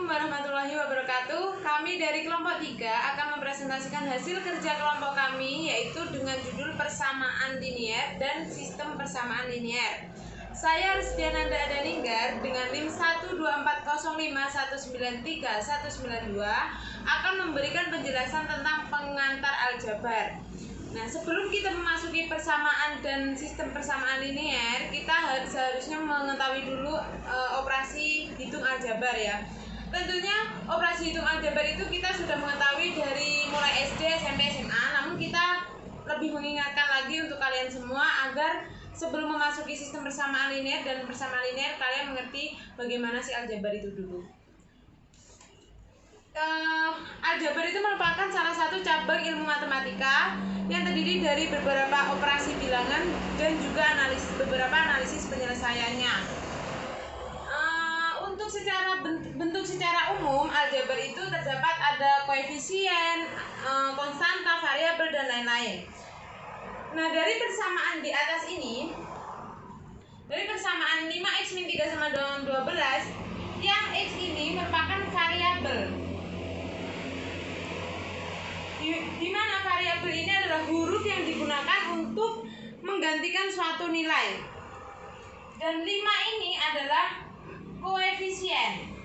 Assalamualaikum warahmatullahi wabarakatuh. Kami dari kelompok 3 akan mempresentasikan hasil kerja kelompok kami, yaitu dengan judul persamaan linier dan sistem persamaan linier. Saya Rizdiananda Adaninggar dengan NIM 12405193192 akan memberikan penjelasan tentang pengantar aljabar. Nah, sebelum kita memasuki persamaan dan sistem persamaan linier, kita seharusnya mengetahui dulu operasi hitung aljabar ya. Tentunya operasi hitung aljabar itu kita sudah mengetahui dari mulai SD, SMP, SMA, namun kita lebih mengingatkan lagi untuk kalian semua agar sebelum memasuki sistem persamaan linier dan persamaan linier, kalian mengerti bagaimana si aljabar itu dulu. Aljabar itu merupakan salah satu cabang ilmu matematika yang terdiri dari beberapa operasi bilangan dan juga beberapa analisis penyelesaiannya. Untuk bentuk secara umum, aljabar itu terdapat ada koefisien, konstanta, variabel, dan lain-lain. Nah, dari persamaan di atas ini, dari persamaan 5x min 3 sama dengan 12, yang x ini merupakan variabel. Di mana variabel ini adalah huruf yang digunakan untuk menggantikan suatu nilai. Dan 5 ini adalah koefisien.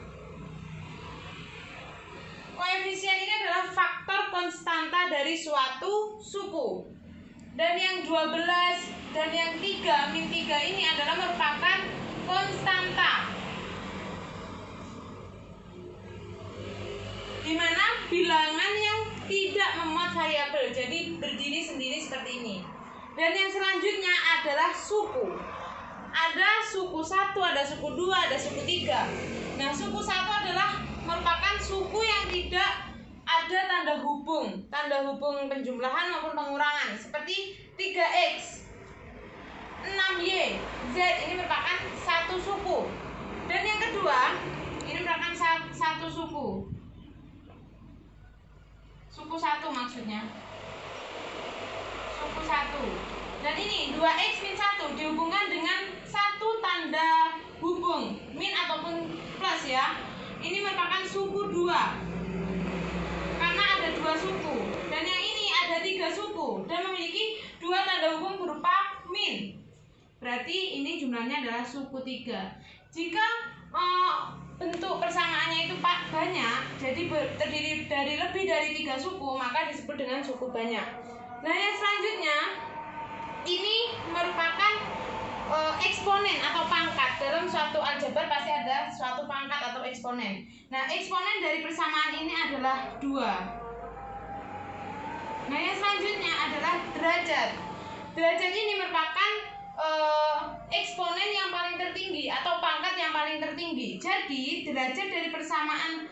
Koefisien ini adalah faktor konstanta dari suatu suku. Dan yang 12 dan yang 3 min 3 ini adalah merupakan konstanta, di mana bilangan yang tidak memuat variabel, jadi berdiri sendiri seperti ini. Dan yang selanjutnya adalah suku. Ada suku 1, ada suku 2, ada suku 3. Nah, suku 1 adalah merupakan suku yang tidak ada tanda hubung penjumlahan maupun pengurangan, seperti 3x, 6y, z, ini merupakan satu suku. Dan yang kedua, ini merupakan satu suku. Suku 1 maksudnya. Suku 1. Dan ini 2x min 1 dihubungkan dengan satu tanda hubung, min ataupun plus ya. Ini merupakan suku 2. Karena ada 2 suku. Dan yang ini ada 3 suku dan memiliki 2 tanda hubung berupa min. Berarti ini jumlahnya adalah suku 3. Jika bentuk persamaannya itu banyak, jadi terdiri dari lebih dari 3 suku, maka disebut dengan suku banyak. Nah, yang selanjutnya ini merupakan eksponen atau pangkat. Dalam suatu aljabar pasti ada suatu pangkat atau eksponen. Nah, eksponen dari persamaan ini adalah 2. Nah, yang selanjutnya adalah derajat. Derajat ini merupakan eksponen yang paling tertinggi atau pangkat yang paling tertinggi. Jadi derajat dari persamaan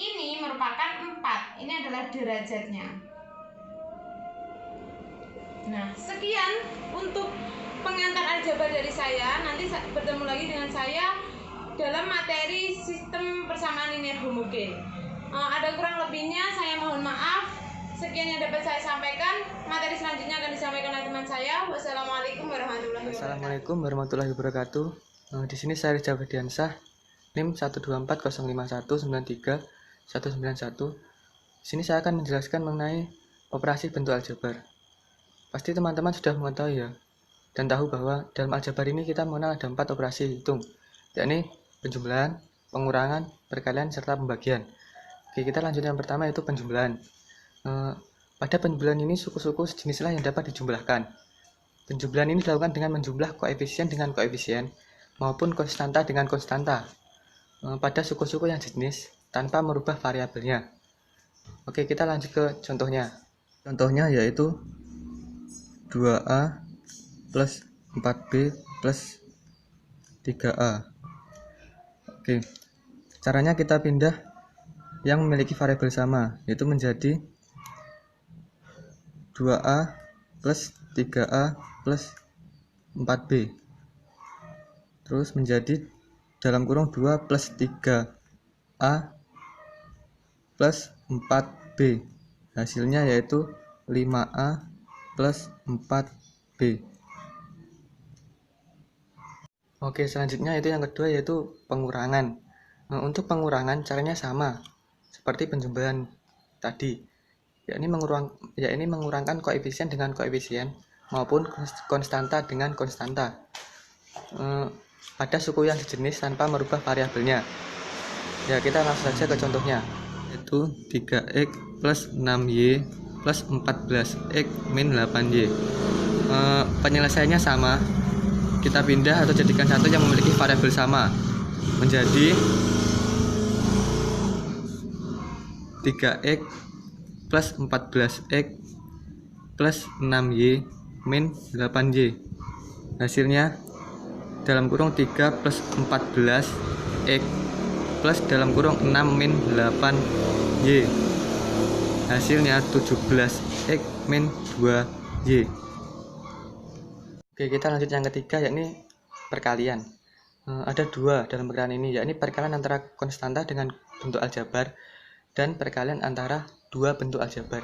ini merupakan 4. Ini adalah derajatnya. Nah, sekian untuk pengantar aljabar dari saya. Nanti bertemu lagi dengan saya dalam materi sistem persamaan linier homogen. Ada kurang lebihnya, saya mohon maaf. Sekian yang dapat saya sampaikan. Materi selanjutnya akan disampaikan oleh teman saya. Wassalamualaikum warahmatullahi wabarakatuh. Assalamualaikum warahmatullahi wabarakatuh. Di sini saya Rizal Ferdiansah, NIM 12405193191. Di sini saya akan menjelaskan mengenai operasi bentuk aljabar. Pasti teman-teman sudah mengetahui ya, dan tahu bahwa dalam aljabar ini kita mengenal ada 4 operasi hitung, yakni penjumlahan, pengurangan, perkalian, serta pembagian. Oke, kita lanjut yang pertama, yaitu penjumlahan. Pada penjumlahan ini suku-suku sejenislah yang dapat dijumlahkan. Penjumlahan ini dilakukan dengan menjumlah koefisien dengan koefisien maupun konstanta dengan konstanta pada suku-suku yang sejenis tanpa merubah variabelnya. Oke, kita lanjut ke contohnya. Contohnya yaitu 2A plus 4B plus 3A. Oke, caranya kita pindah yang memiliki variabel sama, yaitu menjadi 2A plus 3A plus 4B, terus menjadi dalam kurung 2 plus 3A plus 4B. Hasilnya yaitu 5A plus 4B. Oke, selanjutnya itu yang kedua, yaitu pengurangan. Untuk pengurangan caranya sama seperti penjumlahan tadi, yakni mengurangkan koefisien dengan koefisien maupun konstanta dengan konstanta pada suku yang sejenis tanpa merubah variabelnya. Ya, kita langsung saja ke contohnya, yaitu 3x plus 6y plus 14x min 8y. Penyelesaiannya sama, kita pindah atau jadikan satu yang memiliki variabel sama menjadi 3x plus 14x plus 6y min 8y. Hasilnya dalam kurung 3 plus 14x plus dalam kurung 6 min 8y. Hasilnya 17x min 2y. Oke, kita lanjut yang ketiga, yakni perkalian. Ada dua dalam perkalian ini, yakni perkalian antara konstanta dengan bentuk aljabar dan perkalian antara dua bentuk aljabar.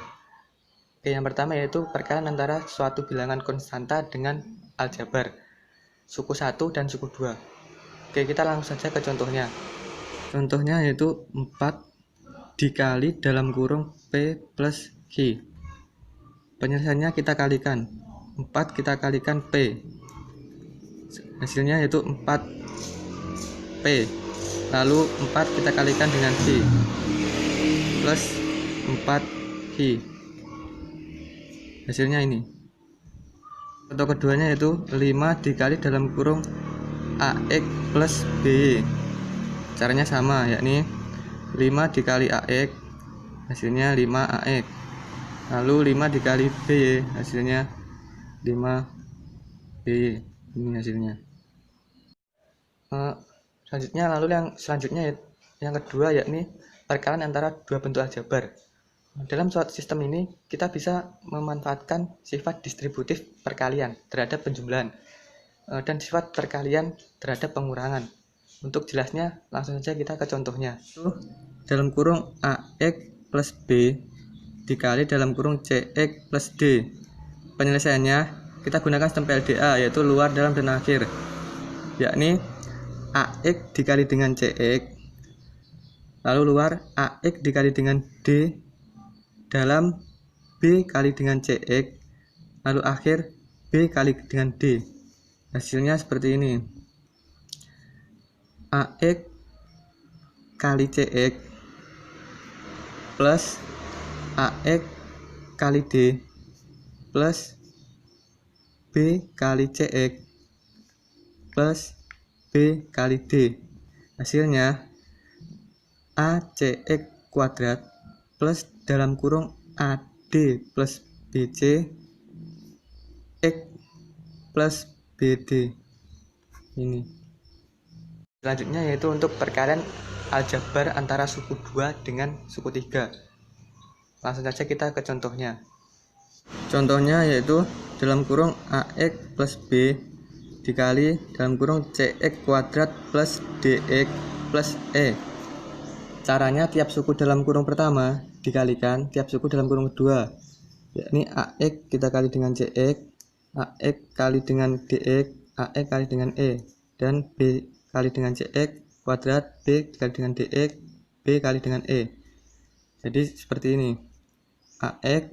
Oke, yang pertama yaitu perkalian antara suatu bilangan konstanta dengan aljabar, suku 1 dan suku 2. Oke, kita langsung saja ke contohnya. Contohnya yaitu 4 dikali dalam kurung P plus Q. Penyelesaiannya kita kalikan. 4 kita kalikan P. Hasilnya yaitu 4P. Lalu 4 kita kalikan dengan Q plus 4Q. Hasilnya ini. Contoh keduanya yaitu 5 dikali dalam kurung AX plus BY. Caranya sama, yakni 5 dikali AX hasilnya 5AX. Lalu 5 dikali BY hasilnya 5BY. Ini hasilnya. Selanjutnya yang kedua, yakni perkalian antara dua bentuk aljabar. Dalam suatu sistem ini kita bisa memanfaatkan sifat distributif perkalian terhadap penjumlahan dan sifat perkalian terhadap pengurangan. Untuk jelasnya langsung saja kita ke contohnya. Dalam kurung AX plus B dikali dalam kurung CX plus D. Penyelesaiannya kita gunakan sistem PLDA, yaitu luar, dalam, dan akhir, yakni AX dikali dengan CX, lalu luar AX dikali dengan D, dalam B kali dengan CX, lalu akhir B kali dengan D. Hasilnya seperti ini. AX kali CX plus AX kali D plus B kali CX plus B kali D. Hasilnya ACX kuadrat plus dalam kurung AD plus BC X plus BD. Ini. Selanjutnya yaitu untuk perkalian aljabar antara suku 2 dengan suku 3. Langsung saja kita ke contohnya. Contohnya yaitu dalam kurung AX plus B dikali dalam kurung CX kuadrat plus DX plus E. Caranya tiap suku dalam kurung pertama dikalikan tiap suku dalam kurung kedua, yakni AX kita kali dengan CX, AX kali dengan DX, AX kali dengan E, dan B kali dengan CX kuadrat, B dikali dengan DX, B kali dengan E. Jadi seperti ini. AX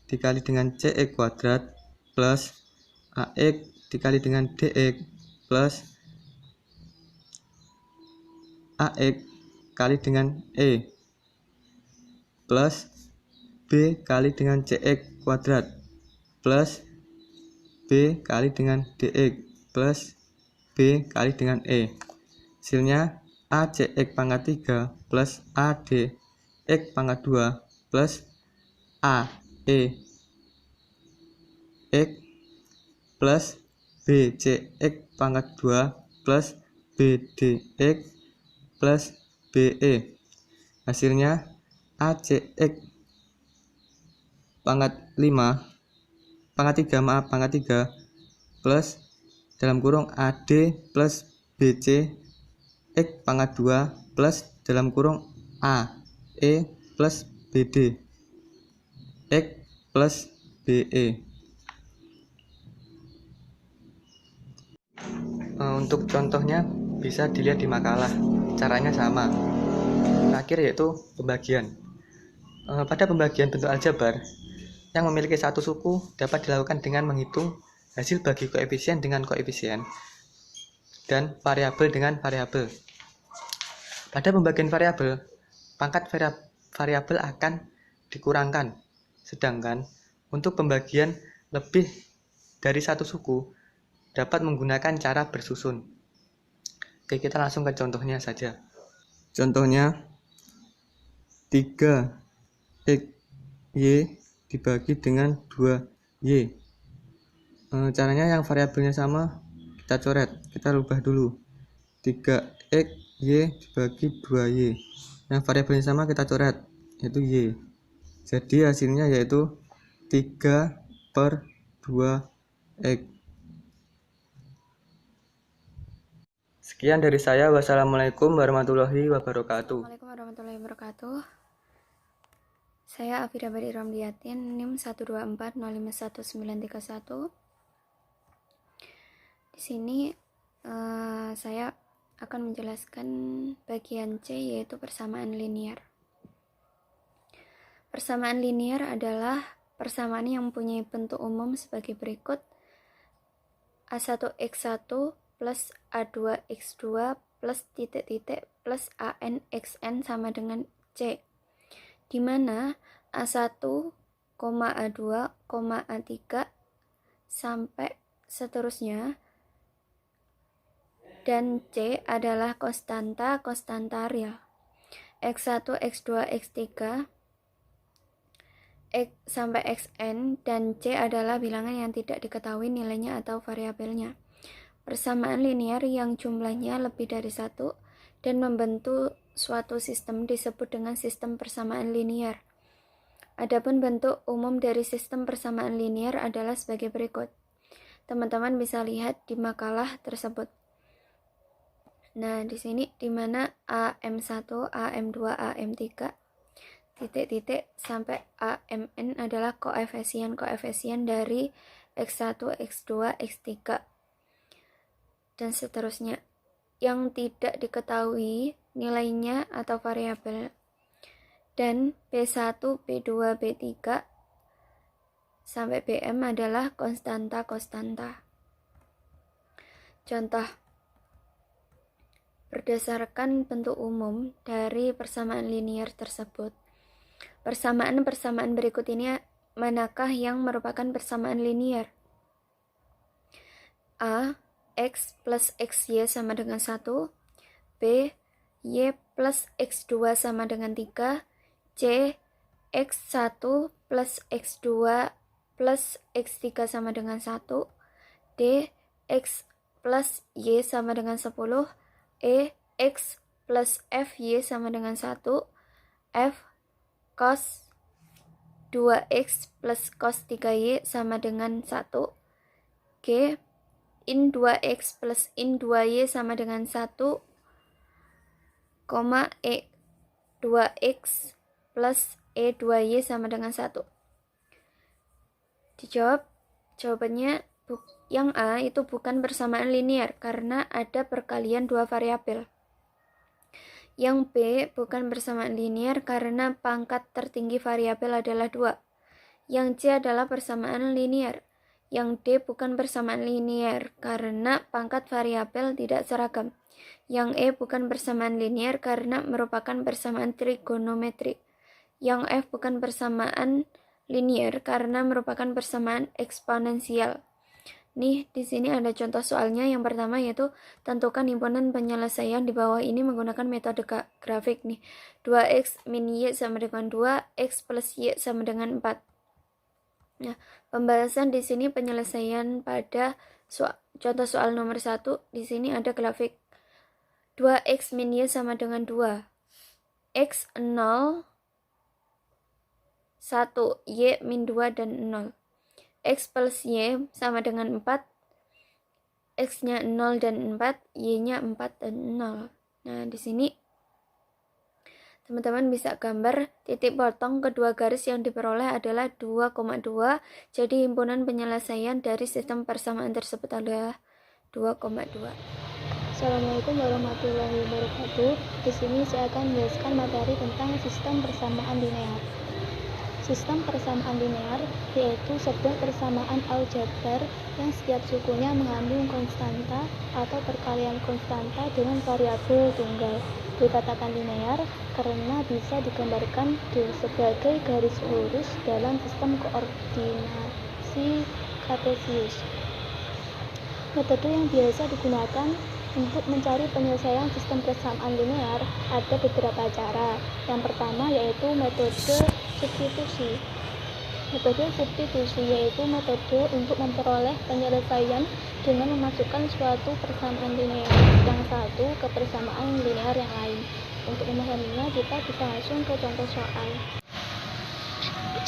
dikali dengan CX kuadrat plus AX dikali dengan DX plus AX kali dengan E plus B kali dengan CX kuadrat plus B kali dengan DX plus B kali dengan E. Hasilnya ACX pangkat 3 plus ADX pangkat 2 plus AE X plus BCX pangkat 2 plus BDX plus BE. Hasilnya ACX pangkat 3 plus dalam kurung AD plus BC X pangkat 2 plus dalam kurung AE plus BD X plus BE. Untuk contohnya bisa dilihat di makalah. caranya sama. Terakhir yaitu pembagian. Pada pembagian bentuk aljabar yang memiliki satu suku dapat dilakukan dengan menghitung hasil bagi koefisien dengan koefisien dan variabel dengan variabel. Pada pembagian variabel, pangkat variabel akan dikurangkan, sedangkan untuk pembagian lebih dari satu suku dapat menggunakan cara bersusun. Oke, kita langsung ke contohnya saja. Contohnya 3xy dibagi dengan 2y. Caranya yang variabelnya sama kita coret, kita rubah dulu. 3xy dibagi 2y. Yang variabelnya sama kita coret, yaitu y. Jadi hasilnya yaitu 3/2x. Sekian dari saya. Wassalamualaikum warahmatullahi wabarakatuh. Assalamualaikum warahmatullahi wabarakatuh. Saya Afida Badi Ramliatin, NIM 124051931. Di sini saya akan menjelaskan bagian C, yaitu persamaan linear. Persamaan linear adalah persamaan yang mempunyai bentuk umum sebagai berikut: A1x1 plus A2x2 plus titik-titik plus AN/XN sama dengan C, di mana A1, A2, A3 sampai seterusnya, dan C adalah konstanta real. X1, X2, X3 X sampai Xn, dan C adalah bilangan yang tidak diketahui nilainya atau variabelnya. Persamaan linear yang jumlahnya lebih dari satu dan membentuk suatu sistem disebut dengan sistem persamaan linear. Adapun bentuk umum dari sistem persamaan linear adalah sebagai berikut. Teman-teman bisa lihat di makalah tersebut. Nah, di sini di mana AM1, AM2, AM3 titik-titik sampai AMN adalah koefisien dari X1, X2, X3 dan seterusnya yang tidak diketahui nilainya atau variabel, dan B1, B2, B3 sampai BM adalah konstanta. Contoh, berdasarkan bentuk umum dari persamaan linear tersebut, persamaan berikut ini manakah yang merupakan persamaan linear? A. X plus XY sama dengan 1. B. Y plus X2 sama dengan 3. C. X1 plus X2 plus X3 sama dengan 1. D. X plus Y sama dengan 10. E. X plus FY sama dengan 1. F. Cos 2x plus cos 3y sama dengan 1. G. In 2x plus in 2y sama dengan 1, E 2x plus E 2y sama dengan 1. Dijawab, jawabannya yang A itu bukan persamaan linear karena ada perkalian dua variabel. Yang B bukan persamaan linear karena pangkat tertinggi variabel adalah 2. Yang C adalah persamaan linear. Yang D bukan persamaan linear karena pangkat variabel tidak seragam. Yang E bukan persamaan linear karena merupakan persamaan trigonometri. Yang F bukan persamaan linear karena merupakan persamaan eksponensial. Nih, di sini ada contoh soalnya. Yang pertama yaitu tentukan himpunan penyelesaian di bawah ini menggunakan metode grafik nih. 2x min y sama dengan 2, x plus y sama dengan 4. Nah, pembahasan di sini penyelesaian pada contoh soal nomor 1. Di sini ada grafik 2x min y sama dengan 2. X 0, 1, y min 2 dan 0. X plus Y sama dengan 4, X-nya 0 dan 4, Y-nya 4 dan 0. Nah, di sini teman-teman bisa gambar titik potong kedua garis yang diperoleh adalah 2,2. Jadi himpunan penyelesaian dari sistem persamaan tersebut adalah 2,2. Assalamualaikum warahmatullahi wabarakatuh. Di sini saya akan menjelaskan materi tentang sistem persamaan linear. Sistem persamaan linear yaitu sebuah persamaan aljabar yang setiap sukunya mengandung konstanta atau perkalian konstanta dengan variabel tunggal. Dikatakan linear karena bisa digambarkan sebagai garis lurus dalam sistem koordinasi kartesius. Metode yang biasa digunakan untuk mencari penyelesaian sistem persamaan linear ada beberapa cara. Yang pertama yaitu metode substitusi. Metode substitusi yaitu metode untuk memperoleh penyelesaian dengan memasukkan suatu persamaan linear yang satu ke persamaan linear yang lain. Untuk memahaminya, kita bisa langsung ke contoh soal.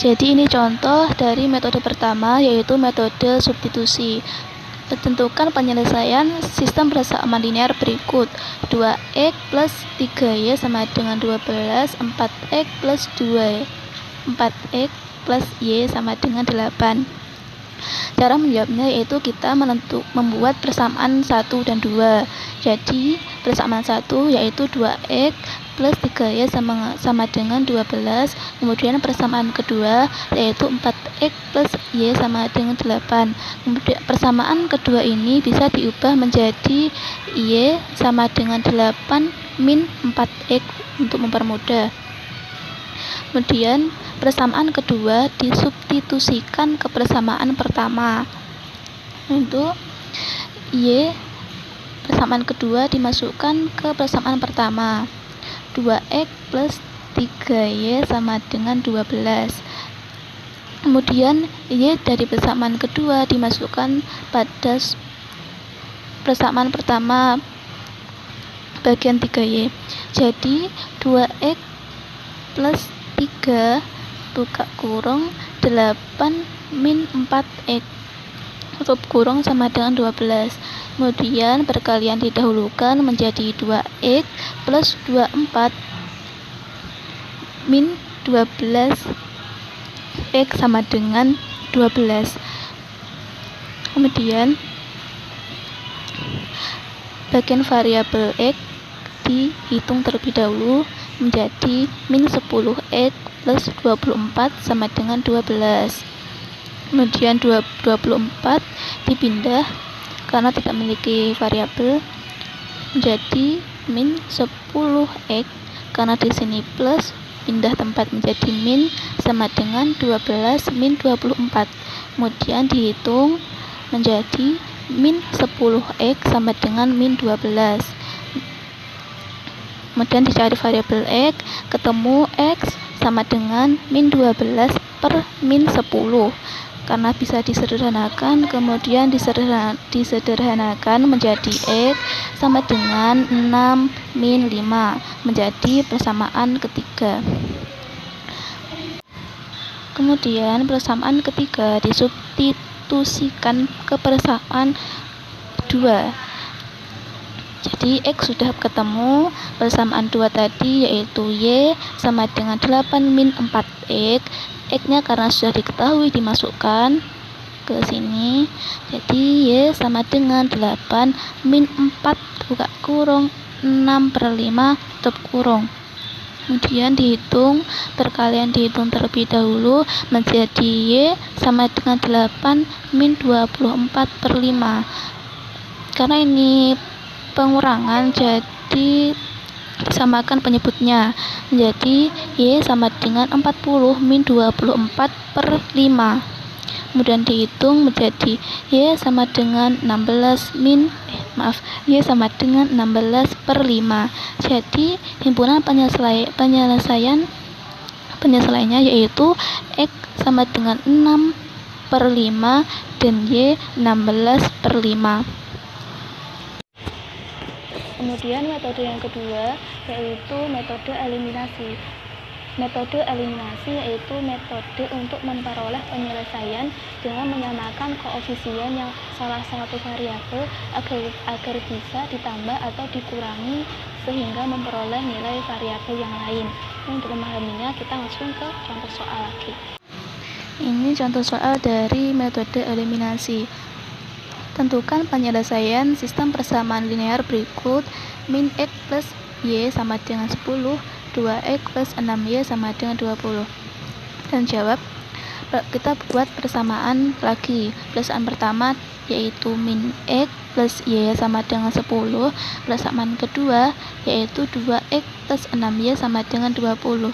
Jadi ini contoh dari metode pertama yaitu metode substitusi. Tentukan penyelesaian sistem persamaan linear berikut. 2x plus 3y sama dengan 12, 4x plus 2, 4x plus y sama dengan 8. Cara menjawabnya yaitu kita membuat persamaan 1 dan 2. Jadi persamaan 1 yaitu 2x plus 3y sama dengan 12. Kemudian persamaan kedua yaitu 4x plus y sama dengan 8. Kemudian persamaan kedua ini bisa diubah menjadi y sama dengan 8 min 4x untuk mempermudah. Kemudian persamaan kedua disubstitusikan ke persamaan pertama. Untuk y persamaan kedua dimasukkan ke persamaan pertama. 2x plus 3y sama dengan 12. Kemudian y dari persamaan kedua dimasukkan pada persamaan pertama bagian 3y. Jadi 2x plus 3 buka kurung 8 min 4x tutup kurung sama dengan 12. Kemudian perkalian didahulukan menjadi 2x plus 24 min 12 x sama dengan 12. Kemudian bagian variabel x dihitung terlebih dahulu menjadi min 10x plus 24 sama dengan 12. Kemudian 24 dipindah karena tidak memiliki variabel menjadi min 10x karena di sini plus pindah tempat menjadi min sama dengan 12 min 24. Kemudian dihitung menjadi min 10x sama dengan min 12. Kemudian dicari variabel x, ketemu x sama dengan min 12 per min 10. Karena bisa disederhanakan, kemudian disederhanakan menjadi x sama dengan 6 min 5 menjadi persamaan ketiga. Kemudian persamaan ketiga disubstitusikan ke persamaan 2. Jadi x sudah ketemu, persamaan 2 tadi yaitu y sama dengan 8 min 4x. X-nya karena sudah diketahui dimasukkan ke sini. Jadi y sama dengan 8 min 4 buka kurung 6/5 tutup kurung. Kemudian dihitung, perkalian dihitung terlebih dahulu menjadi y sama dengan 8 min 24/5. Karena ini pengurangan jadi samakan penyebutnya menjadi y sama dengan 40 min 24/5. Kemudian dihitung menjadi y sama dengan 16 Jadi himpunan penyelesaiannya yaitu x sama dengan 6/5 dan y 16/5. Kemudian metode yang kedua yaitu metode eliminasi. Metode eliminasi yaitu metode untuk memperoleh penyelesaian dengan menyamakan koefisien yang salah satu variabel agar bisa ditambah atau dikurangi sehingga memperoleh nilai variabel yang lain. Untuk memahaminya kita langsung ke contoh soal lagi. Ini contoh soal dari metode eliminasi. Tentukan penyelesaian sistem persamaan linear berikut. Min X plus Y sama dengan 10, 2X plus 6Y sama dengan 20. Dan jawab, kita buat persamaan lagi. Persamaan pertama yaitu min X plus Y sama dengan 10. Persamaan kedua yaitu 2X plus 6Y sama dengan 20.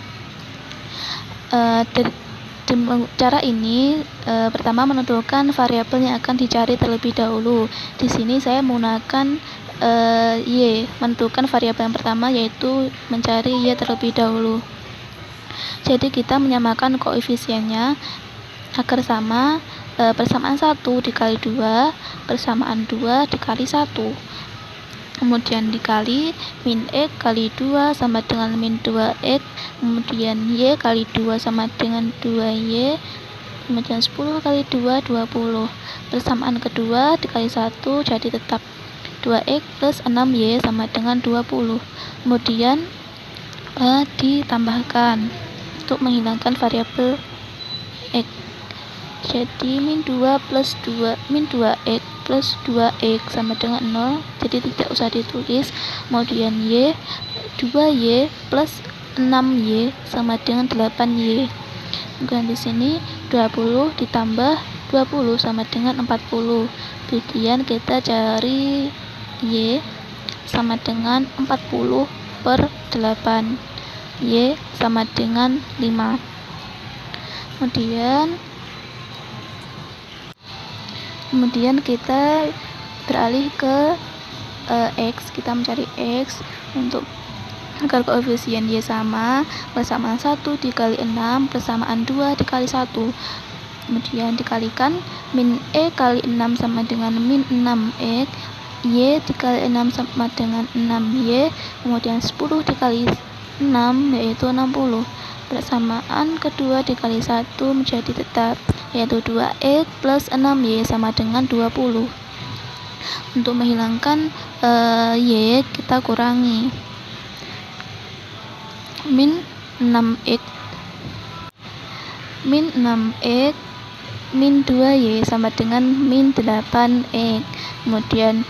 Cara ini pertama menentukan variabel yang akan dicari terlebih dahulu. Di sini saya menggunakan Y, menentukan variabel yang pertama yaitu mencari Y terlebih dahulu. Jadi kita menyamakan koefisiennya agar sama. Persamaan 1 dikali 2, persamaan 2 dikali 1. Kemudian dikali min X kali 2 sama dengan min 2X, kemudian Y kali 2 sama dengan 2Y, kemudian 10 kali 2, 20. Persamaan kedua dikali 1 jadi tetap 2X plus 6Y sama dengan 20. Kemudian ditambahkan untuk menghilangkan variabel X. Jadi min 2 plus 2, min 2X plus 2X sama dengan 0, jadi tidak usah ditulis. Kemudian Y, 2Y plus 6Y sama dengan 8Y. Kemudian di sini 20 ditambah 20 sama dengan 40. Kemudian kita cari Y sama dengan 40 per 8. Y sama dengan 5. Kemudian kita beralih ke X. Kita mencari X untuk agar koefisien Y sama. Persamaan 1 dikali 6, persamaan 2 dikali 1. Kemudian dikalikan min E kali 6 sama dengan min 6X, Y dikali 6 sama dengan 6Y, kemudian 10 dikali 6 yaitu 60. Persamaan kedua dikali 1 menjadi tetap, yaitu 2X plus 6Y sama dengan 20. Untuk menghilangkan Y kita kurangi. Min 6X min 2Y sama dengan min 8X. Kemudian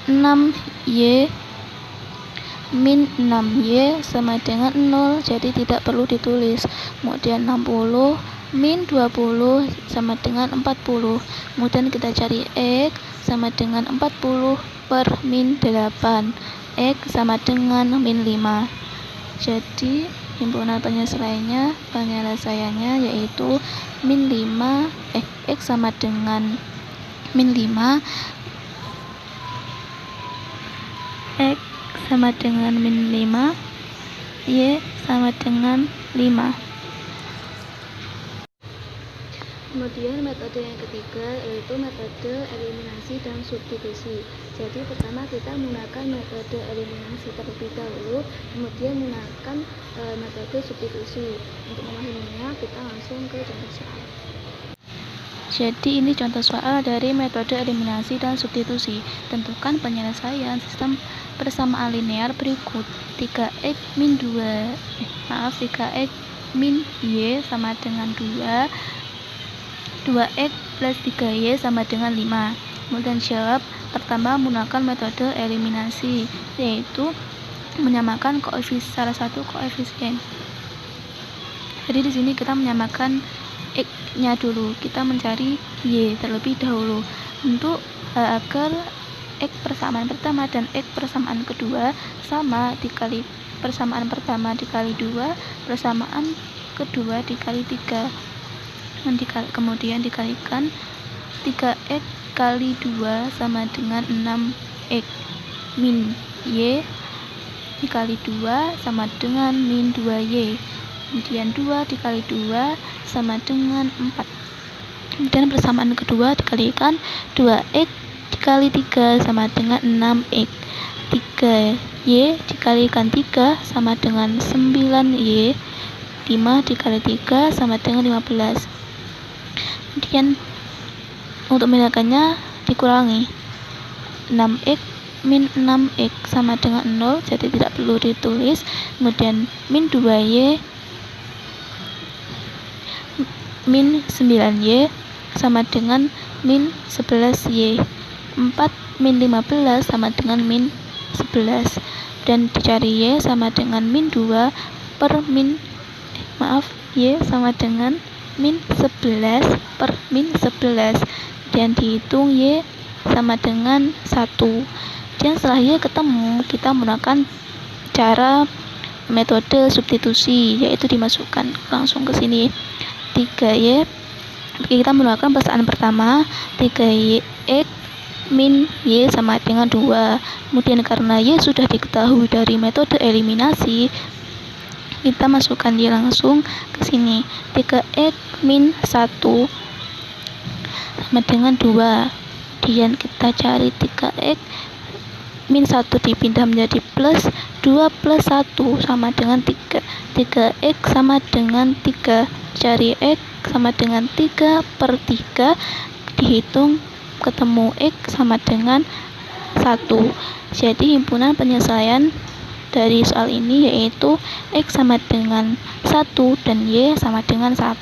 6Y min 6Y sama dengan 0, jadi tidak perlu ditulis. Kemudian 60 min 20 sama dengan 40. Kemudian kita cari X sama dengan 40 per min 8. X sama dengan min 5. Jadi himpunan penyelesaiannya yaitu min 5, X sama dengan min 5, X sama dengan min 5, Y sama dengan 5. Kemudian metode yang ketiga yaitu metode eliminasi dan substitusi. Jadi pertama kita menggunakan metode eliminasi terlebih dahulu, kemudian menggunakan metode substitusi. Untuk memahaminya kita langsung ke contoh soal. Jadi ini contoh soal dari metode eliminasi dan substitusi. Tentukan penyelesaian sistem persamaan linear berikut. 3X min 3X min Y sama dengan 2, 2X plus 3Y sama dengan 5. Kemudian jawab, pertama menggunakan metode eliminasi, yaitu menyamakan salah satu koefisien. Jadi di sini kita menyamakan X-nya dulu, kita mencari Y terlebih dahulu untuk agar X persamaan pertama dan X persamaan kedua sama, dikali persamaan pertama dikali 2, persamaan kedua dikali 3. Kemudian dikalikan 3X kali 2 sama dengan 6X min Y dikali 2 sama dengan min 2Y. Kemudian 2 dikali 2 sama dengan 4. Kemudian persamaan kedua dikalikan 2X dikali 3 sama dengan 6X. 3Y dikalikan 3 sama dengan 9Y. 5 dikali 3 sama dengan 15. Kemudian untuk membedakannya dikurangi. 6X min 6X sama dengan 0, jadi tidak perlu ditulis. Kemudian min 2Y min 9Y sama dengan min 11Y. 4 min 15 sama dengan min 11, dan dicari Y sama dengan min 2 per min Y sama dengan min 11 per min 11, dan dihitung Y sama dengan 1. Dan setelah Y ketemu, kita menggunakan cara metode substitusi, yaitu dimasukkan langsung ke sini 3Y. Kita menggunakan persamaan pertama 3Y min Y sama dengan 2. Kemudian karena Y sudah diketahui dari metode eliminasi, kita masukkan Y langsung ke sini 3X min 1 sama dengan 2. Kemudian kita cari 3X min 1 dipindah menjadi plus 2 plus 1 sama dengan 3. 3X sama dengan 3. Cari X sama dengan 3 per 3. Dihitung ketemu X sama dengan 1. Jadi himpunan penyelesaian dari soal ini yaitu X sama dengan 1 dan Y sama dengan 1.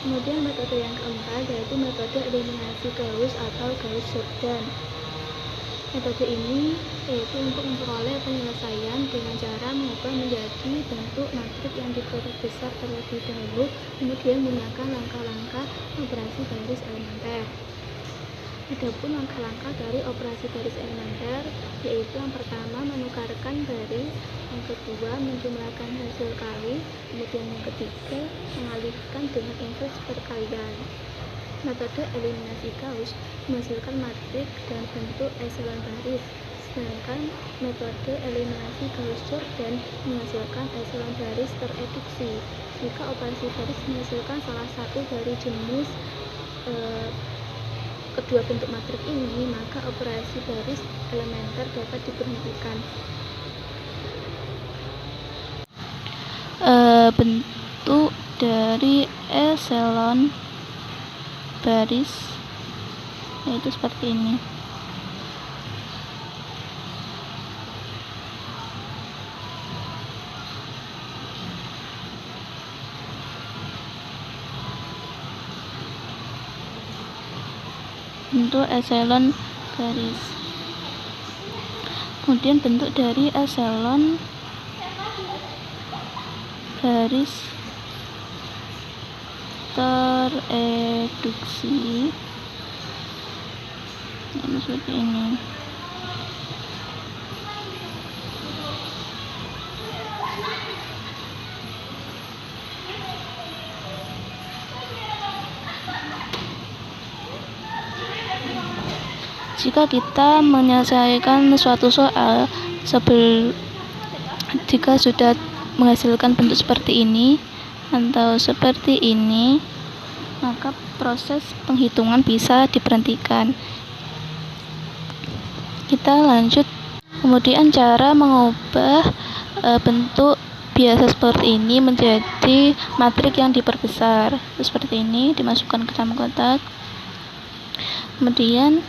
Kemudian metode yang keempat yaitu metode eliminasi Gauss atau Gauss-Jordan. Metode ini yaitu untuk memperoleh penyelesaian dengan cara mengubah menjadi bentuk matrik yang diperbesar terlebih dahulu, kemudian menggunakan langkah-langkah operasi baris elementer. Adapun langkah-langkah dari operasi baris elementer yaitu yang pertama menukarkan baris, yang kedua menjumlahkan hasil kali, kemudian yang ketiga mengalihkan dengan inverse perkalian. Metode eliminasi Gauss menghasilkan matrik dan bentuk echelon baris, sedangkan metode eliminasi Gauss-Jordan menghasilkan echelon baris tereduksi. Jika operasi baris menghasilkan salah satu dari jenis kedua bentuk matrik ini, maka operasi baris elementer dapat diberhentikan. Bentuk dari echelon baris yaitu seperti ini. Bentuk echelon baris. Kemudian bentuk dari echelon baris tereduksi ini seperti ini. Jika kita menyelesaikan suatu soal jika sudah menghasilkan bentuk seperti ini atau seperti ini, maka proses penghitungan bisa diberhentikan. Kita lanjut. Kemudian cara mengubah bentuk biasa seperti ini menjadi matrik yang diperbesar. Seperti ini, dimasukkan ke dalam kotak. Kemudian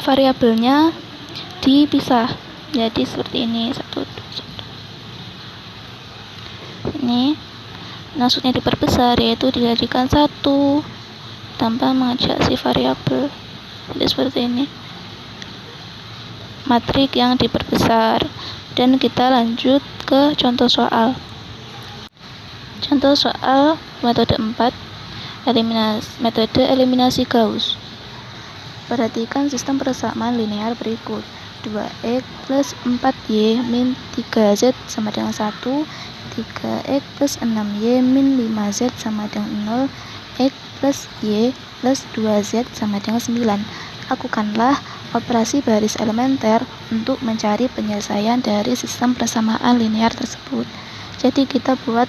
variabelnya dipisah. Jadi seperti ini, 1, 2, 1. Ini maksudnya diperbesar, yaitu dijadikan 1 tanpa mengajak si variabel. Jadi seperti ini, matrik yang diperbesar. Dan kita lanjut ke contoh soal. Contoh soal metode 4, metode eliminasi Gauss. Perhatikan sistem persamaan linear berikut. 2x plus 4y min 3z sama dengan 1, 3x plus 6y min 5z sama dengan 0, x plus y plus 2z sama dengan 9. Lakukanlah operasi baris elementer untuk mencari penyelesaian dari sistem persamaan linear tersebut. Jadi kita buat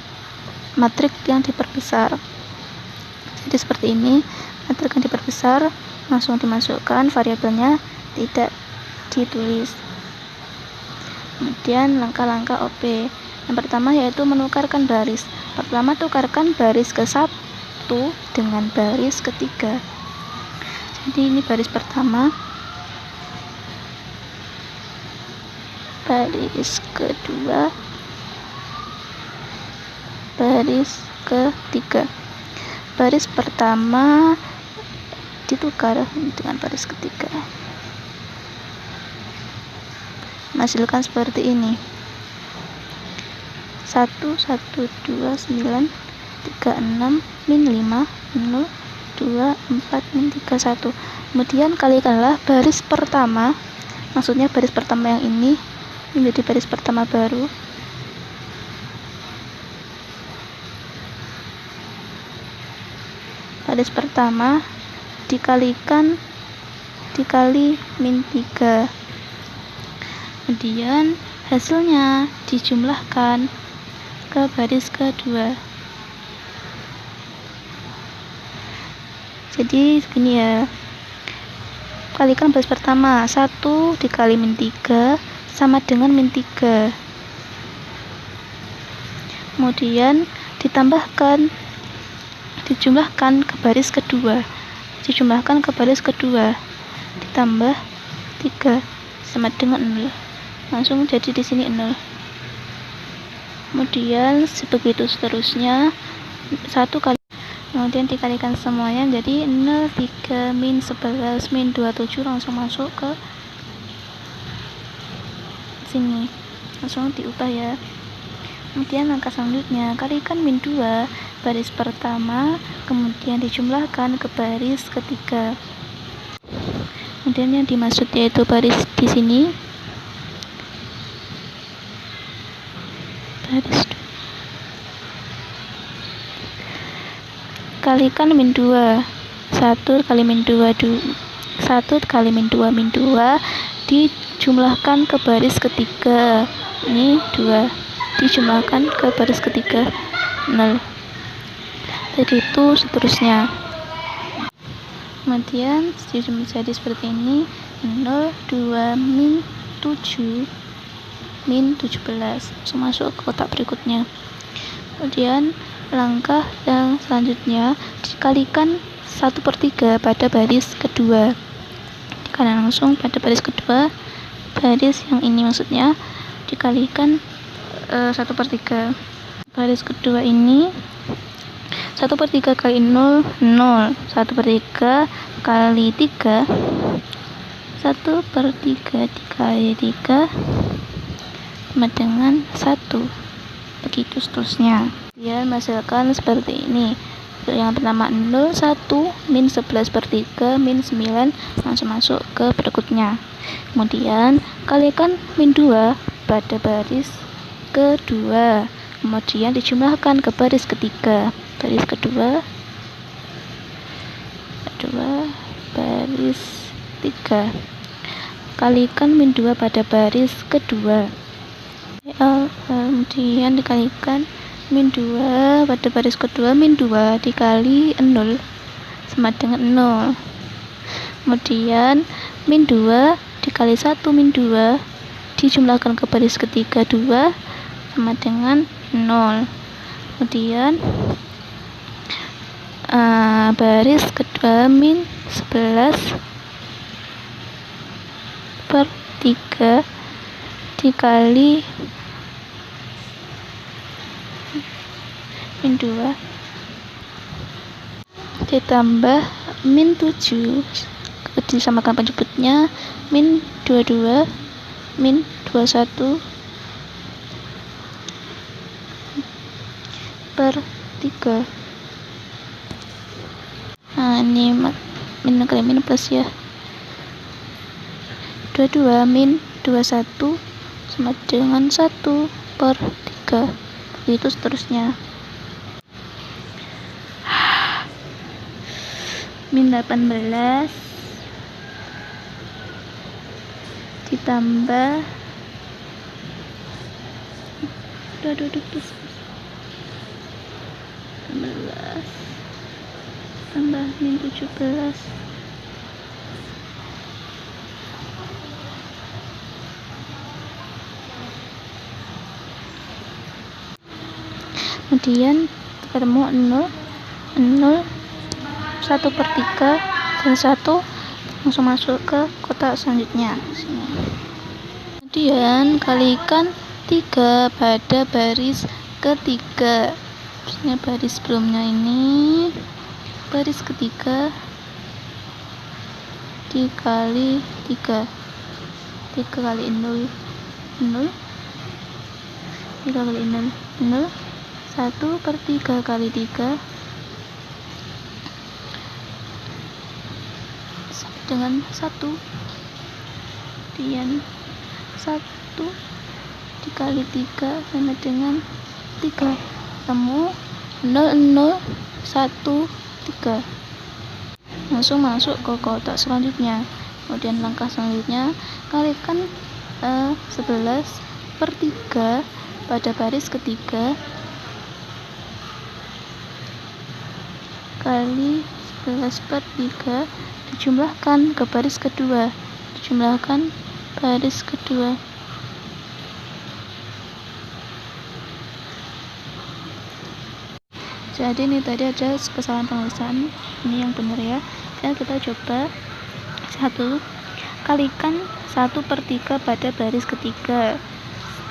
matrik yang diperbesar. Jadi seperti ini, matrik yang diperbesar, langsung dimasukkan, variabelnya tidak ditulis. Kemudian langkah-langkah OP. Yang pertama yaitu menukarkan baris. Pertama, tukarkan baris ke-1 dengan baris ketiga. Jadi ini baris pertama, baris kedua, baris ketiga. Baris pertama ditukar dengan baris ketiga, menghasilkan seperti ini: 1 1 2 9 3 6 min 5 0 2 4 min 3 1. Kemudian kalikanlah baris pertama, maksudnya baris pertama yang ini menjadi baris pertama baru. Baris pertama dikali min 3. Kemudian hasilnya dijumlahkan ke baris kedua. Jadi segini ya, kalikan baris pertama, 1 dikali min 3 sama dengan min 3. Kemudian dijumlahkan ke baris kedua, ditambah 3 sama dengan 0, langsung jadi di sini 0. Kemudian begitu seterusnya, 1 kali, kemudian dikalikan semuanya jadi 0 3 min 11 min 27, langsung masuk ke sini, langsung diubah ya. Kemudian langkah selanjutnya, kalikan min 2 baris pertama, kemudian dijumlahkan ke baris ketiga. Kemudian yang dimaksud yaitu baris di sini, baris 2. Kalikan min 2, 1 kali min 2 min 2 dijumlahkan ke baris ketiga. Ini 2 dijumlahkan ke baris ketiga 0. Begitu seterusnya. Kemudian jadi seperti ini: 0 2 min 7 min 17, masuk ke kotak berikutnya. Kemudian langkah yang selanjutnya, dikalikan 1/3 pada baris kedua, dikalikan langsung pada baris kedua, baris yang ini maksudnya, dikalikan 1/3 baris kedua ini. 1/3 kali 0 0, 1/3 kali 3 1/3 dikali 3 sama dengan 1, begitu seterusnya. Dia menghasilkan seperti ini. Yang pertama 0 1 min 11/3 min 9, langsung masuk ke berikutnya. Kemudian kalikan min 2 pada baris kedua, kemudian dijumlahkan ke baris ketiga, baris kedua baris 3. Kalikan min 2 pada baris kedua, kemudian dikalikan min 2 pada baris kedua, min 2 dikali 0 sama dengan 0. Kemudian min 2 dikali 1 min 2 dijumlahkan ke baris ketiga 2 sama dengan 0. Kemudian baris kedua min 11/3 dikali min 2 ditambah min 7, disamakan penyebutnya, min 22 min 21/3. Nah, ini min kali min plus ya. 22 min 21 sama dengan 1/3. Begitu seterusnya. Min 18 ditambah 11 tambah min 17. Kemudian ketemu 0 1/3 dan 1, langsung masuk ke kotak selanjutnya sini. Kemudian kalikan 3 pada baris ketiga, maksudnya baris sebelumnya ini, baris ketiga dikali 3 kali 0 0 3 kali 0 0 1/3 kali 3 sama dengan 1. Kemudian 1 dikali 3 sama dengan 3. Ketemu 0 0 1 3. Langsung masuk ke kotak selanjutnya. Kemudian langkah selanjutnya kalikan 11/3 pada baris ketiga kali 11/3 dijumlahkan ke baris kedua. Jadi ini tadi ada kesalahan penulisan, ini yang benar ya. Dan kita coba 1 kalikan 1/3 pada baris ketiga.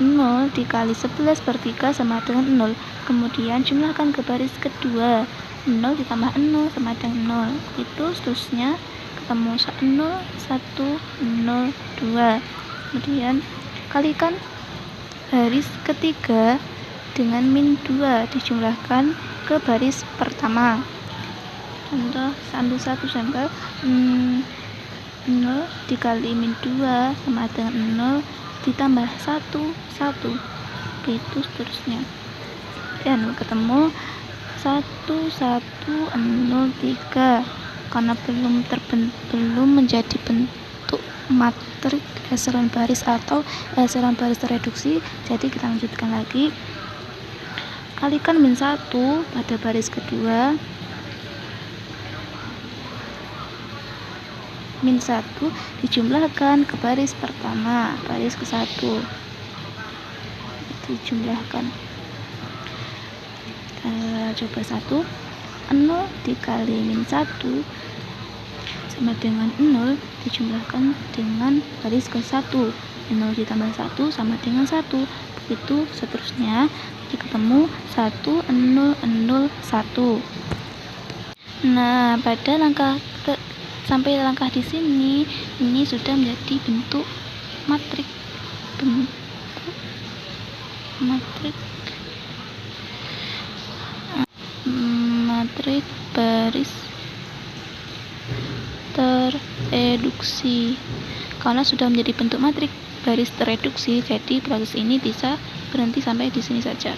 0 dikali 11/3 sama dengan 0. Kemudian jumlahkan ke baris kedua. 0 ditambah 0 sama dengan 0. Itu seterusnya ketemu 0 1 0 2. Kemudian kalikan baris ketiga dengan -2 dijumlahkan ke baris pertama. Contoh ambil satu sampel, 0 dikali -2 sama dengan 0 ditambah 1 1. Begitu seterusnya. Dan ketemu 1 1 0 3. Karena belum menjadi bentuk matrik echelon baris atau echelon baris tereduksi, jadi kita lanjutkan lagi. Kalikan -1 pada baris kedua, -1 dijumlahkan ke baris pertama, baris ke-1 dijumlahkan. Kita coba 1. 0 dikali -1 sama dengan 0 dijumlahkan dengan baris ke-1. 0 ditambah 1 sama dengan 1. Begitu seterusnya. Jadi ketemu 1 0 0 1. Nah, pada sampai langkah di sini ini sudah menjadi bentuk matrik baris tereduksi. Karena sudah menjadi bentuk matrik baris tereduksi, jadi proses ini bisa berhenti sampai di sini saja.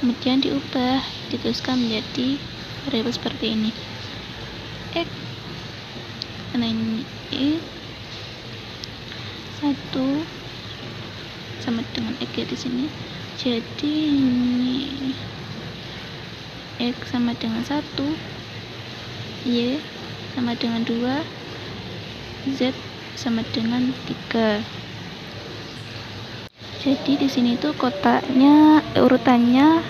Kemudian diubah, dituliskan menjadi variabel seperti ini. X, karena ini X 1 sama dengan X ya di sini. Jadi ini X sama dengan 1, Y sama dengan 2, Z sama dengan 3. Jadi di sini tuh kotaknya urutannya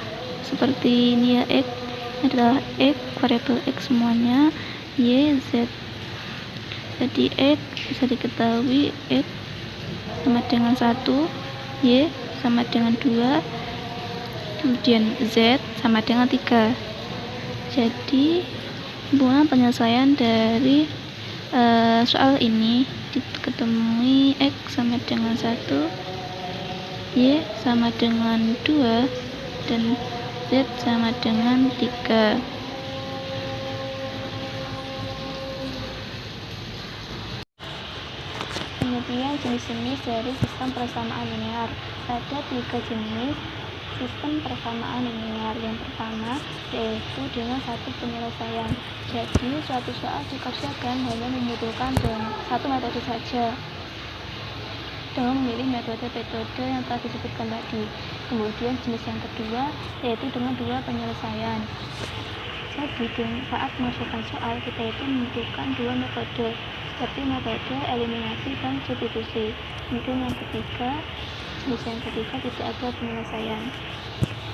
seperti ini ya. X adalah X, variabel X semuanya, Y, Z. Jadi X bisa diketahui X sama dengan 1, Y sama dengan 2, kemudian Z sama dengan 3. Jadi hubungan penyelesaian dari soal ini diketemui X sama dengan 1, Y sama dengan 2, dan Z sama dengan 3. Kemudian jenis-jenis dari sistem persamaan linear. Ada 3 jenis sistem persamaan linear. Yang pertama yaitu dengan satu penyelesaian. Jadi suatu soal dikerjakan hanya membutuhkan satu metode saja dengan memilih metode yang telah disebutkan tadi. Kemudian jenis yang kedua yaitu dengan 2 penyelesaian. Jadi saat mengerjakan soal kita itu membutuhkan 2 metode, seperti metode eliminasi dan substitusi. Kemudian yang ketiga, jenis yang ketiga tidak ada penyelesaian.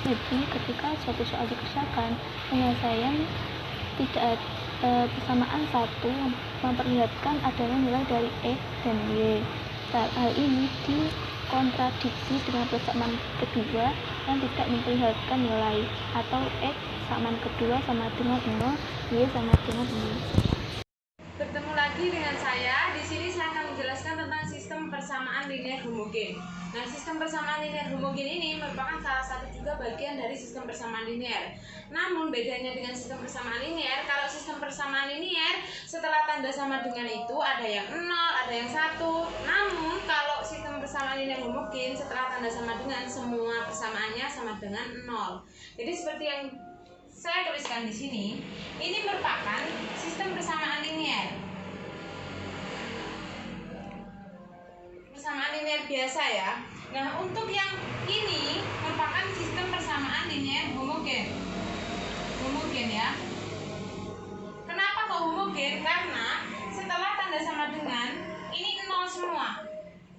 Jadi ketika suatu soal dikerjakan, penyelesaian tidak persamaan satu memperlihatkan adanya nilai dari X dan Y. Hal ini dikontradiksi dengan persamaan kedua yang tidak memperlihatkan nilai, atau X persamaan kedua sama dengan 0, Y sama dengan 0. Bertemu lagi lagi dengan saya. Di sini saya akan menjelaskan tentang sistem persamaan linear homogen. Nah, sistem persamaan linear homogen ini merupakan salah satu juga bagian dari sistem persamaan linear. Namun bedanya dengan sistem persamaan linear, kalau sistem persamaan linear setelah tanda sama dengan itu ada yang 0, ada yang 1. Namun kalau sistem persamaan linear homogen setelah tanda sama dengan semua persamaannya sama dengan 0. Jadi seperti yang saya tuliskan di sini, ini merupakan sistem persamaan linear. Persamaan linear biasa ya. Nah, untuk yang ini merupakan sistem persamaan linear homogen. Homogen ya. Kenapa kok homogen? Karena setelah tanda sama dengan ini 0 semua.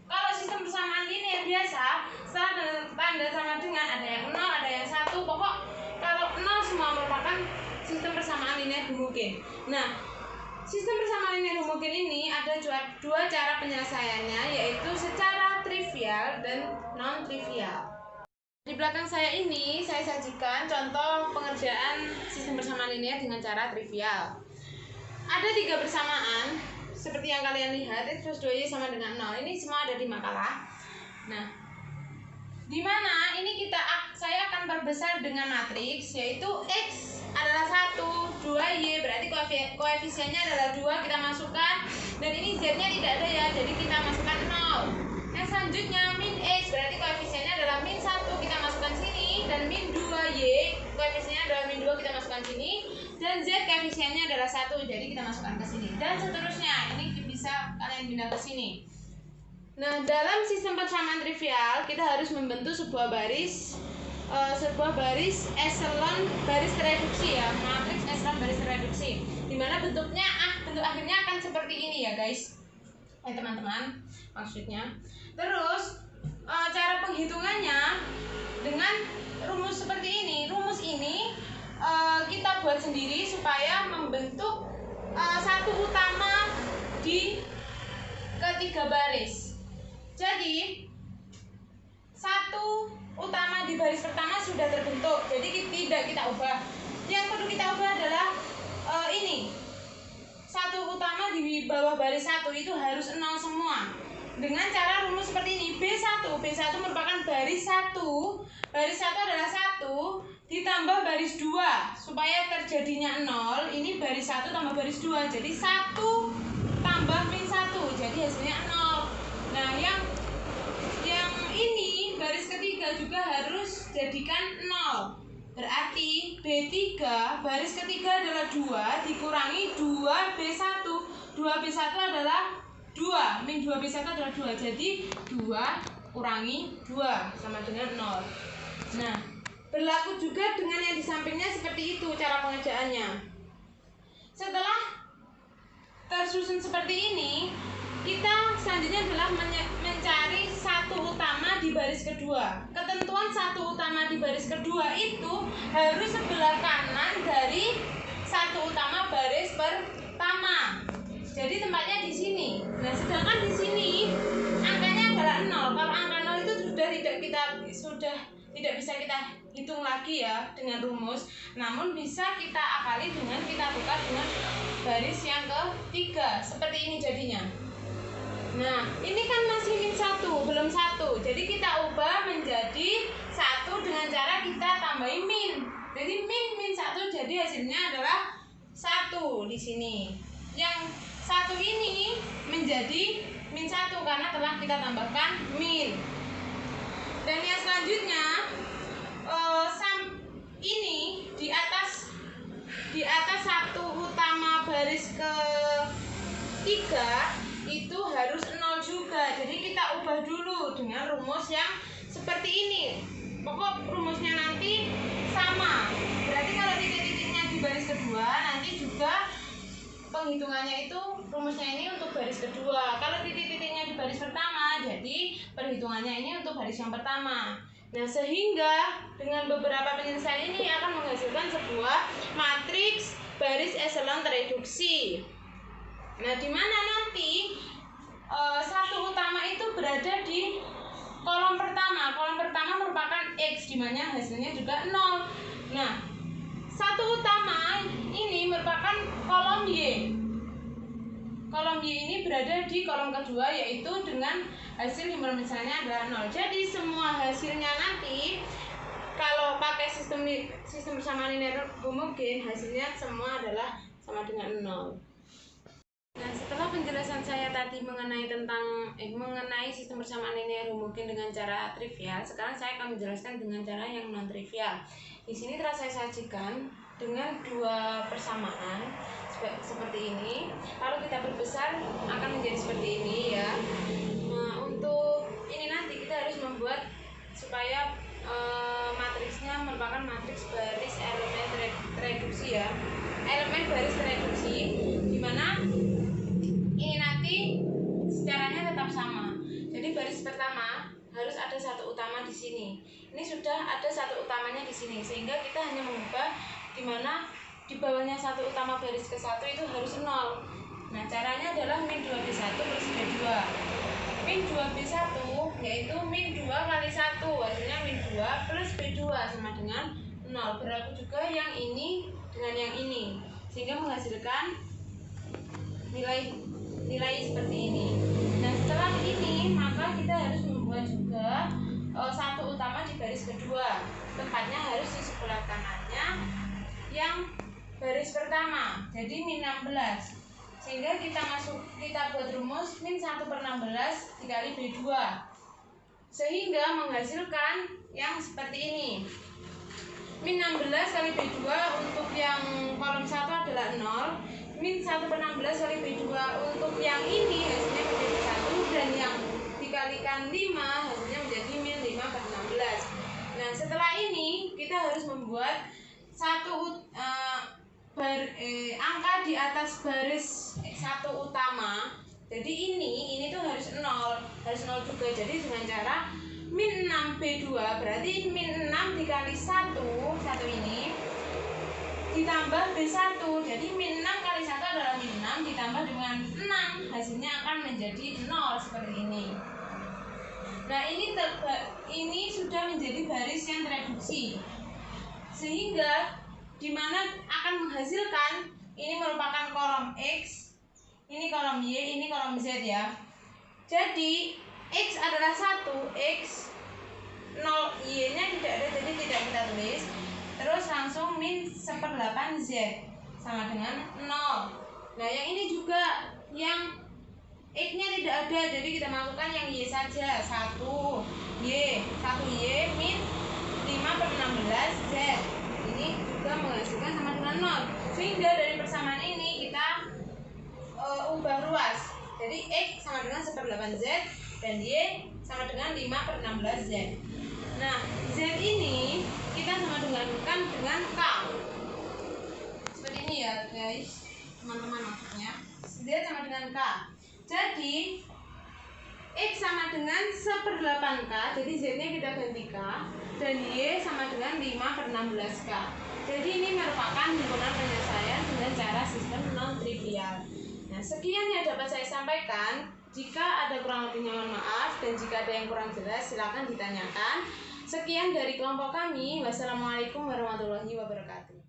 Kalau sistem persamaan linear biasa, setelah tanda sama dengan ada yang 0, ada yang 1, pokok kalau 0 semua merupakan sistem persamaan linear homogen. Nah, sistem persamaan linear homogen ini ada dua cara penyelesaiannya, yaitu secara trivial dan non-trivial. Di belakang saya ini saya sajikan contoh pengerjaan sistem persamaan linear dengan cara trivial. Ada 3 persamaan seperti yang kalian lihat, x plus 2y sama dengan 0. Ini semua ada di makalah. Nah, di mana ini saya akan perbesar dengan matriks, yaitu x adalah 1, 2y berarti koefisiennya adalah 2, kita masukkan, dan ini z-nya tidak ada ya, jadi kita masukkan 0. Yang selanjutnya min x berarti koefisiennya adalah min 1, kita masukkan sini, dan min 2y koefisiennya adalah min 2, kita masukkan sini, dan z koefisiennya adalah 1, jadi kita masukkan ke sini, dan seterusnya. Ini bisa kalian pindah ke sini. Nah, dalam sistem persamaan trivial kita harus membentuk sebuah baris echelon baris tereduksi ya, matriks echelon baris tereduksi, dimana bentuk akhirnya akan seperti ini ya guys, teman-teman, maksudnya. Terus cara penghitungannya dengan rumus seperti ini. Rumus ini kita buat sendiri supaya membentuk satu utama di ketiga baris. Jadi satu utama di baris pertama sudah terbentuk, jadi tidak kita ubah. Yang perlu kita ubah adalah ini, satu utama di bawah baris 1 itu harus 0 semua, dengan cara rumus seperti ini. B1 merupakan baris 1 adalah 1 ditambah baris 2, supaya terjadinya 0. Ini baris 1 tambah baris 2, jadi 1 tambah min 1, jadi hasilnya 0. Nah, yang ini baris ketiga juga harus jadikan 0. Berarti B3 baris ketiga adalah 2 dikurangi 2B1. 2B1 adalah 2, min 2B1 adalah 2. Jadi 2 kurangi 2 sama dengan 0. Nah, berlaku juga dengan yang di sampingnya seperti itu cara pengerjaannya. Setelah tersusun seperti ini, kita selanjutnya adalah mencari satu utama di baris kedua. Ketentuan satu utama di baris kedua itu harus sebelah kanan dari satu utama baris pertama. Jadi tempatnya di sini. Nah, sedangkan di sini angkanya adalah 0. Kalau angka 0 itu sudah tidak bisa kita hitung lagi ya dengan rumus. Namun bisa kita akali dengan kita tukar dengan baris yang ketiga. Seperti ini jadinya. Nah, ini kan masih min 1, belum 1. Jadi kita ubah menjadi 1 dengan cara kita tambahin min. Jadi min 1, jadi hasilnya adalah 1 di sini. Yang 1 ini menjadi min 1 karena telah kita tambahkan min. Dan yang selanjutnya ini di atas satu utama baris ketiga itu harus 0 juga. Jadi kita ubah dulu dengan rumus yang seperti ini. Pokok rumusnya nanti sama. Berarti kalau titik-titiknya di baris kedua, nanti juga penghitungannya itu rumusnya ini untuk baris kedua. Kalau titik-titiknya di baris pertama, jadi perhitungannya ini untuk baris yang pertama. Nah, sehingga dengan beberapa penyelesaian ini akan menghasilkan sebuah matriks baris echelon tereduksi. Nah, di mana nanti satu utama itu berada di kolom pertama. Kolom pertama merupakan X, di mana hasilnya juga 0. Nah, satu utama ini merupakan kolom Y. kolom Y ini berada di kolom kedua, yaitu dengan hasil himpunan misalnya adalah 0. Jadi semua hasilnya nanti kalau pakai sistem persamaan linear homogen, hasilnya semua adalah sama dengan 0. Nah, setelah penjelasan saya tadi mengenai sistem persamaan linear homogen dengan cara trivial, sekarang saya akan menjelaskan dengan cara yang non trivial. Di sini telah saya sajikan dengan dua persamaan seperti ini. Kalau kita berbesar akan menjadi seperti ini ya. Nah, untuk ini nanti kita harus membuat supaya matriksnya merupakan matriks baris elemen tereduksi ya. Elemen baris tereduksi di mana ini nanti caranya tetap sama. Jadi baris pertama harus ada satu utama di sini. Ini sudah ada satu utamanya di sini, sehingga kita hanya mengubah di mana di bawahnya satu utama baris ke-1 itu harus 0. Nah, caranya adalah min 2B1 plus B2. Min 2B1 yaitu min 2 kali 1, hasilnya min 2 plus B2 sama dengan 0. Berlaku juga yang ini dengan yang ini, sehingga menghasilkan nilai seperti ini. Nah, setelah ini maka kita harus membuat juga satu utama di baris kedua. Tempatnya harus di sebelah kanannya yang baris pertama, jadi min 16. Sehingga kita buat rumus min 1/16 dikali B2, sehingga menghasilkan yang seperti ini. Min 16 kali B2 untuk yang kolom 1 adalah 0. Min 1/16 kali B2 untuk yang ini hasilnya menjadi 1, dan yang dikalikan 5 hasilnya menjadi min 5/16. Nah, setelah ini kita harus membuat angka di atas baris 1 utama. Jadi ini tuh harus 0 juga. Jadi dengan cara min 6B2 berarti min 6 dikali 1 ini ditambah B1. Jadi min 6 kali 1 adalah min 6 ditambah dengan 6, hasilnya akan menjadi 0 seperti ini. Nah, ini sudah menjadi baris yang tereduksi, sehingga dimana akan menghasilkan ini merupakan kolom X, ini kolom Y, ini kolom Z ya. Jadi X adalah 1, X 0, Y nya tidak ada, jadi tidak kita tulis. Terus langsung min 1/8 Z sama dengan 0. Nah, yang ini juga yang X nya tidak ada, jadi kita masukkan yang Y saja, 1Y min 5/16 Z. Ini juga menghasilkan sama dengan 0. Sehingga dari persamaan ini kita ubah ruas. Jadi X sama dengan 1/8 Z dan Y sama dengan 5/16 Z. Nah, Z ini kita sama dengan K. Seperti ini ya guys, teman-teman, maksudnya Z sama dengan K. Jadi X sama dengan 1/8K, jadi Z nya kita ganti K, dan Y sama dengan 5/16K. Jadi ini merupakan himpunan penyelesaian dengan cara sistem non trivial. Nah, sekian yang dapat saya sampaikan. Jika ada kurang lebihnya mohon maaf, dan jika ada yang kurang jelas silakan ditanyakan. Sekian dari kelompok kami. Wassalamualaikum warahmatullahi wabarakatuh.